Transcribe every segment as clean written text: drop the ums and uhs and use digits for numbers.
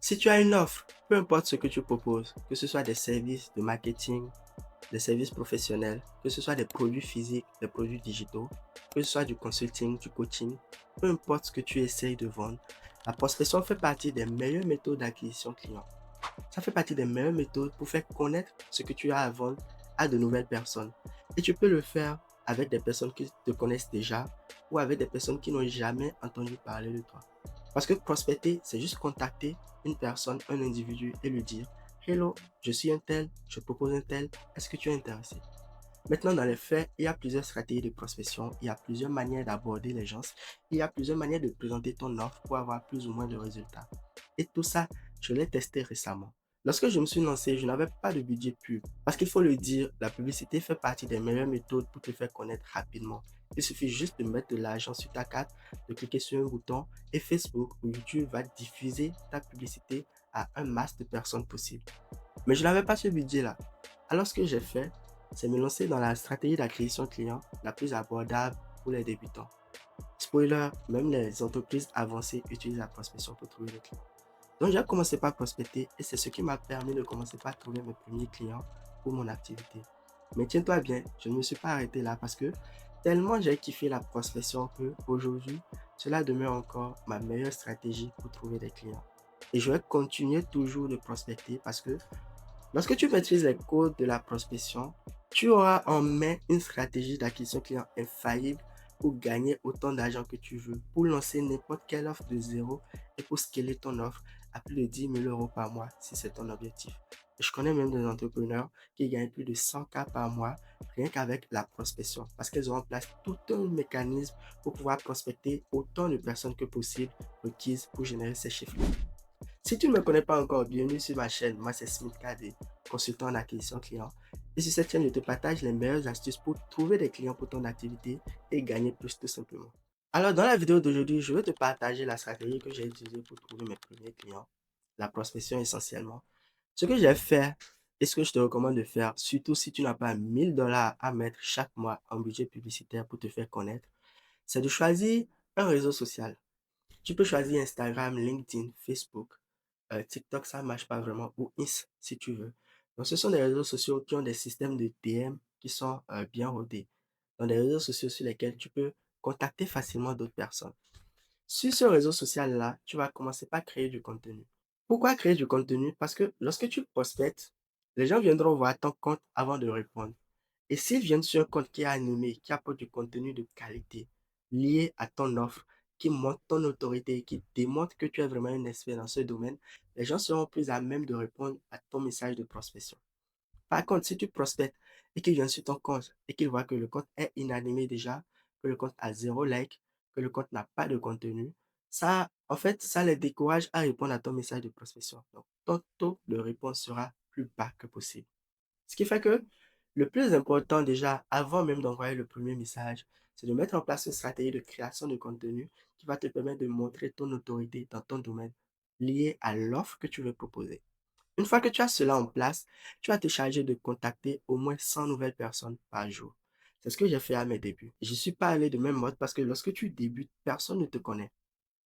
Si tu as une offre, peu importe ce que tu proposes, que ce soit des services de marketing, des services professionnels, que ce soit des produits physiques, des produits digitaux, que ce soit du consulting, du coaching, peu importe ce que tu essayes de vendre, la prospection fait partie des meilleures méthodes d'acquisition client. Ça fait partie des meilleures méthodes pour faire connaître ce que tu as à vendre à de nouvelles personnes. Et tu peux le faire avec des personnes qui te connaissent déjà ou avec des personnes qui n'ont jamais entendu parler de toi. Parce que prospecter, c'est juste contacter une personne, un individu et lui dire Hello, je suis un tel, je propose un tel, est-ce que tu es intéressé? Maintenant, dans les faits, il y a plusieurs stratégies de prospection, il y a plusieurs manières d'aborder les gens, il y a plusieurs manières de présenter ton offre pour avoir plus ou moins de résultats. Et tout ça, je l'ai testé récemment. Lorsque je me suis lancé, je n'avais pas de budget pub. Parce qu'il faut le dire, la publicité fait partie des meilleures méthodes pour te faire connaître rapidement. Il suffit juste de mettre de l'argent sur ta carte, de cliquer sur un bouton et Facebook ou YouTube va diffuser ta publicité à un masse de personnes possible. Mais je n'avais pas ce budget-là. Alors ce que j'ai fait, c'est me lancer dans la stratégie d'acquisition client la plus abordable pour les débutants. Spoiler, même les entreprises avancées utilisent la prospection pour trouver des clients. Donc j'ai commencé par prospecter et c'est ce qui m'a permis de commencer par trouver mes premiers clients pour mon activité. Mais tiens-toi bien, je ne me suis pas arrêté là parce que tellement j'ai kiffé la prospection que aujourd'hui, cela demeure encore ma meilleure stratégie pour trouver des clients. Et je vais continuer toujours de prospecter parce que lorsque tu maîtrises les codes de la prospection, tu auras en main une stratégie d'acquisition client infaillible pour gagner autant d'argent que tu veux, pour lancer n'importe quelle offre de zéro et pour scaler ton offre à plus de 10 000 euros par mois si c'est ton objectif. Je connais même des entrepreneurs qui gagnent plus de 100K par mois rien qu'avec la prospection parce qu'ils ont en place tout un mécanisme pour pouvoir prospecter autant de personnes que possible requises pour générer ces chiffres. Si tu ne me connais pas encore, bienvenue sur ma chaîne. Moi, c'est Smith KD, consultant en acquisition client. Et sur cette chaîne, je te partage les meilleures astuces pour trouver des clients pour ton activité et gagner plus tout simplement. Alors, dans la vidéo d'aujourd'hui, je vais te partager la stratégie que j'ai utilisée pour trouver mes premiers clients, la prospection essentiellement. Ce que j'ai fait et ce que je te recommande de faire, surtout si tu n'as pas 1000 $ à mettre chaque mois en budget publicitaire pour te faire connaître, c'est de choisir un réseau social. Tu peux choisir Instagram, LinkedIn, Facebook. TikTok, ça ne marche pas vraiment. Ou Inst, si tu veux. Donc, ce sont des réseaux sociaux qui ont des systèmes de DM qui sont bien rodés. Donc, des réseaux sociaux sur lesquels tu peux contacter facilement d'autres personnes. Sur ce réseau social-là, tu vas commencer par créer du contenu. Pourquoi créer du contenu? Parce que lorsque tu prospectes, les gens viendront voir ton compte avant de répondre. Et s'ils viennent sur un compte qui est animé, qui apporte du contenu de qualité, lié à ton offre, qui montre ton autorité, qui démontre que tu es vraiment un expert dans ce domaine, les gens seront plus à même de répondre à ton message de prospection. Par contre, si tu prospectes et qu'ils viennent sur ton compte et qu'ils voient que le compte est inanimé déjà, que le compte a zéro like, que le compte n'a pas de contenu, ça, en fait, ça les décourage à répondre à ton message de prospection. Donc, ton taux de réponse sera plus bas que possible. Ce qui fait que le plus important déjà, avant même d'envoyer le premier message, c'est de mettre en place une stratégie de création de contenu qui va te permettre de montrer ton autorité dans ton domaine lié à l'offre que tu veux proposer. Une fois que tu as cela en place, tu vas te charger de contacter au moins 100 nouvelles personnes par jour. C'est ce que j'ai fait à mes débuts. Je ne suis pas allé de même mode parce que lorsque tu débutes, personne ne te connaît.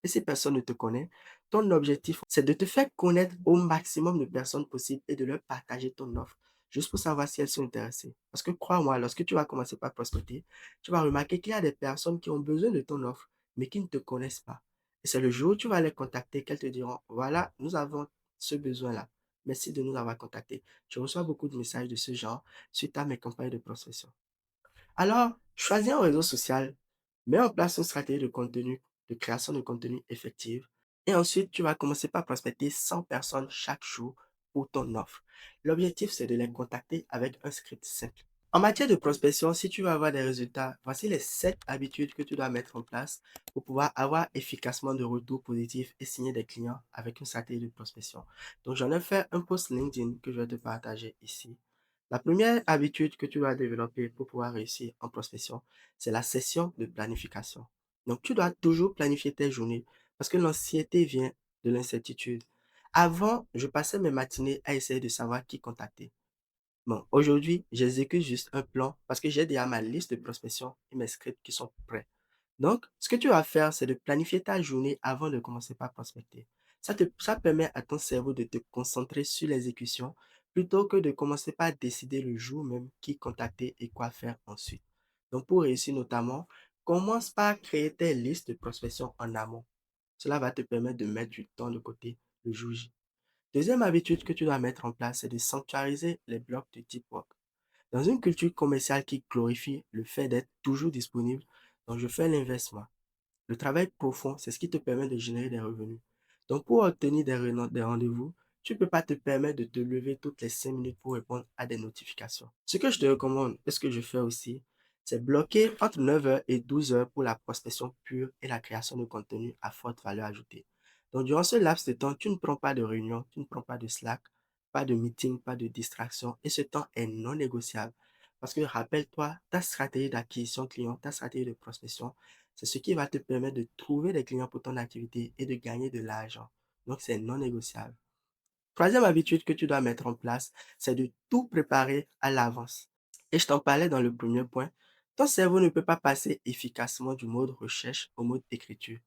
Et si personne ne te connaît, ton objectif, c'est de te faire connaître au maximum de personnes possible et de leur partager ton offre, juste pour savoir si elles sont intéressées. Parce que crois-moi, lorsque tu vas commencer par prospecter, tu vas remarquer qu'il y a des personnes qui ont besoin de ton offre, mais qui ne te connaissent pas. Et c'est le jour où tu vas les contacter qu'elles te diront, voilà, nous avons ce besoin-là. Merci de nous avoir contactés. Je reçois beaucoup de messages de ce genre suite à mes campagnes de prospection. Alors, choisis un réseau social, mets en place une stratégie de contenu, de création de contenu effective, et ensuite tu vas commencer par prospecter 100 personnes chaque jour pour ton offre. L'objectif, c'est de les contacter avec un script simple. En matière de prospection, si tu veux avoir des résultats, voici les 7 habitudes que tu dois mettre en place pour pouvoir avoir efficacement de retours positifs et signer des clients avec une stratégie de prospection. Donc, j'en ai fait un post LinkedIn que je vais te partager ici. La première habitude que tu dois développer pour pouvoir réussir en prospection, c'est la session de planification. Donc, tu dois toujours planifier tes journées parce que l'anxiété vient de l'incertitude. Avant, je passais mes matinées à essayer de savoir qui contacter. Bon, aujourd'hui, j'exécute juste un plan parce que j'ai déjà ma liste de prospection et mes scripts qui sont prêts. Donc, ce que tu vas faire, c'est de planifier ta journée avant de commencer par prospecter. Ça permet à ton cerveau de te concentrer sur l'exécution plutôt que de commencer par décider le jour même qui contacter et quoi faire ensuite. Donc, pour réussir notamment, commence par créer tes listes de prospection en amont. Cela va te permettre de mettre du temps de côté le jour J. Deuxième habitude que tu dois mettre en place, c'est de sanctuariser les blocs de deep work. Dans une culture commerciale qui glorifie le fait d'être toujours disponible, donc je fais l'investissement. Le travail profond, c'est ce qui te permet de générer des revenus. Donc, pour obtenir des rendez-vous, tu ne peux pas te permettre de te lever toutes les 5 minutes pour répondre à des notifications. Ce que je te recommande, et ce que je fais aussi, c'est bloquer entre 9 heures et 12 heures pour la prospection pure et la création de contenu à forte valeur ajoutée. Donc, durant ce laps de temps, tu ne prends pas de réunion, tu ne prends pas de Slack, pas de meeting, pas de distraction, et ce temps est non négociable. Parce que rappelle-toi, ta stratégie d'acquisition client, ta stratégie de prospection, c'est ce qui va te permettre de trouver des clients pour ton activité et de gagner de l'argent. Donc, c'est non négociable. Troisième habitude que tu dois mettre en place, c'est de tout préparer à l'avance. Et je t'en parlais dans le premier point. Ton cerveau ne peut pas passer efficacement du mode recherche au mode écriture.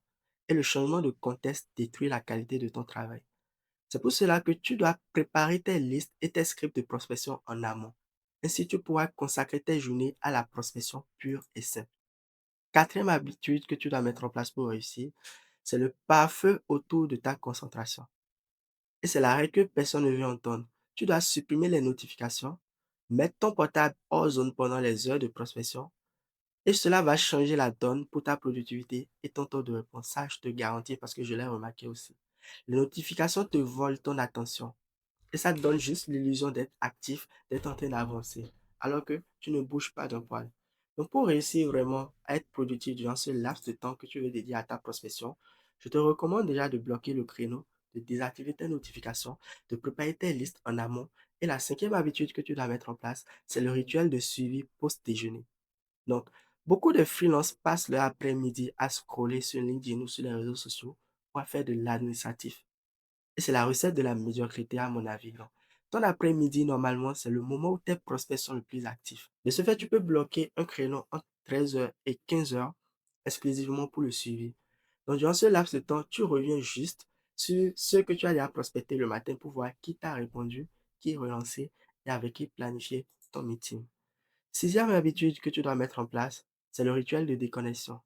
Et le changement de contexte détruit la qualité de ton travail. C'est pour cela que tu dois préparer tes listes et tes scripts de prospection en amont. Ainsi, tu pourras consacrer tes journées à la prospection pure et simple. Quatrième habitude que tu dois mettre en place pour réussir, c'est le pare-feu autour de ta concentration. Et c'est la règle que personne ne veut entendre. Tu dois supprimer les notifications, mettre ton portable hors zone pendant les heures de prospection, et cela va changer la donne pour ta productivité et ton taux de réponse. Ça, je te garantis parce que je l'ai remarqué aussi. Les notifications te volent ton attention. Et ça te donne juste l'illusion d'être actif, d'être en train d'avancer, alors que tu ne bouges pas d'un poil. Donc, pour réussir vraiment à être productif durant ce laps de temps que tu veux dédier à ta prospection, je te recommande déjà de bloquer le créneau, de désactiver tes notifications, de préparer tes listes en amont. Et la cinquième habitude que tu dois mettre en place, c'est le rituel de suivi post-déjeuner. Donc, beaucoup de freelances passent leur après-midi à scroller sur LinkedIn ou sur les réseaux sociaux pour faire de l'administratif. Et c'est la recette de la médiocrité, à mon avis. Donc, ton après-midi, normalement, c'est le moment où tes prospects sont le plus actifs. De ce fait, tu peux bloquer un créneau entre 13 heures et 15 heures exclusivement pour le suivi. Donc, durant ce laps de temps, tu reviens juste sur ce que tu as déjà prospecté le matin pour voir qui t'a répondu, qui est relancé et avec qui planifier ton meeting. Sixième habitude que tu dois mettre en place, c'est le rituel de déconnexion.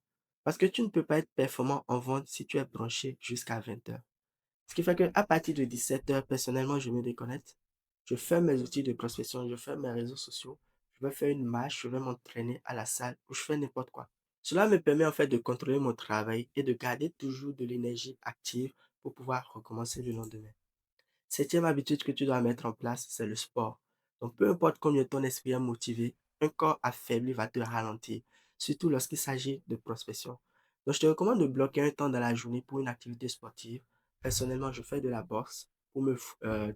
Parce que tu ne peux pas être performant en vente si tu es branché jusqu'à 20 heures. Ce qui fait qu'à partir de 17 heures, personnellement, je me déconnecte. Je ferme mes outils de prospection, je ferme mes réseaux sociaux. Je vais faire une marche, je vais m'entraîner à la salle ou je fais n'importe quoi. Cela me permet en fait de contrôler mon travail et de garder toujours de l'énergie active pour pouvoir recommencer le lendemain. Septième habitude que tu dois mettre en place, c'est le sport. Donc, peu importe combien ton esprit est motivé, un corps affaibli va te ralentir, surtout lorsqu'il s'agit de prospection. Donc, je te recommande de bloquer un temps dans la journée pour une activité sportive. Personnellement, je fais de la boxe pour me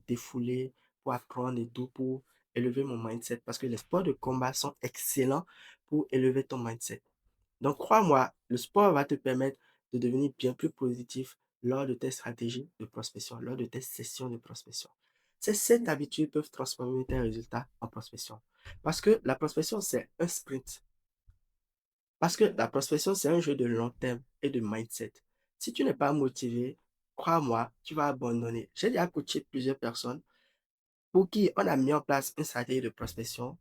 défouler, pour apprendre et tout, pour élever mon mindset. Parce que les sports de combat sont excellents pour élever ton mindset. Donc, crois-moi, le sport va te permettre de devenir bien plus positif lors de tes stratégies de prospection, lors de tes sessions de prospection. Ces 7 habitudes peuvent transformer tes résultats en prospection. Parce que la prospection, c'est un sprint. Parce que la prospection, c'est un jeu de long terme et de mindset. Si tu n'es pas motivé, crois-moi, tu vas abandonner. J'ai déjà coaché plusieurs personnes pour qui on a mis en place une stratégie de prospection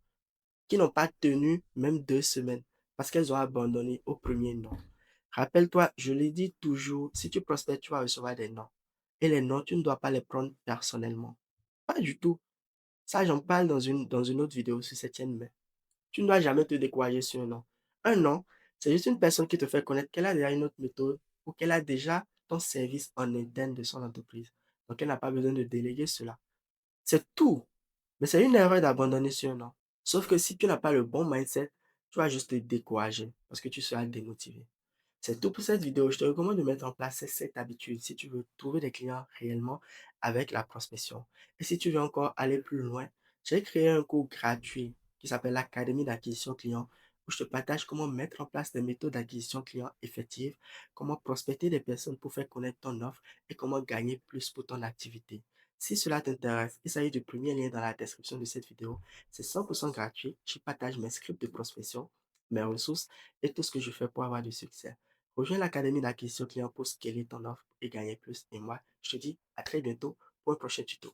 qui n'ont pas tenu même 2 semaines parce qu'elles ont abandonné au premier non. Rappelle-toi, je l'ai dit toujours, si tu prospères, tu vas recevoir des noms. Et les noms, tu ne dois pas les prendre personnellement. Pas du tout. Ça, j'en parle dans une autre vidéo sur cette chaîne, mais tu ne dois jamais te décourager sur un nom. Un nom, c'est juste une personne qui te fait connaître qu'elle a déjà une autre méthode ou qu'elle a déjà ton service en interne de son entreprise. Donc, elle n'a pas besoin de déléguer cela. C'est tout. Mais c'est une erreur d'abandonner sur un nom. Sauf que si tu n'as pas le bon mindset, tu vas juste te décourager parce que tu seras démotivé. C'est tout pour cette vidéo. Je te recommande de mettre en place ces 7 habitudes si tu veux trouver des clients réellement avec la prospection. Et si tu veux encore aller plus loin, j'ai créé un cours gratuit qui s'appelle l'Académie d'acquisition client où je te partage comment mettre en place des méthodes d'acquisition client effectives, comment prospecter des personnes pour faire connaître ton offre et comment gagner plus pour ton activité. Si cela t'intéresse, il s'agit du premier lien dans la description de cette vidéo. C'est 100% gratuit. Je partage mes scripts de prospection, mes ressources et tout ce que je fais pour avoir du succès. Rejoins l'académie d'acquisition client pour scaler ton offre et gagner plus. Et moi, je te dis à très bientôt pour un prochain tuto.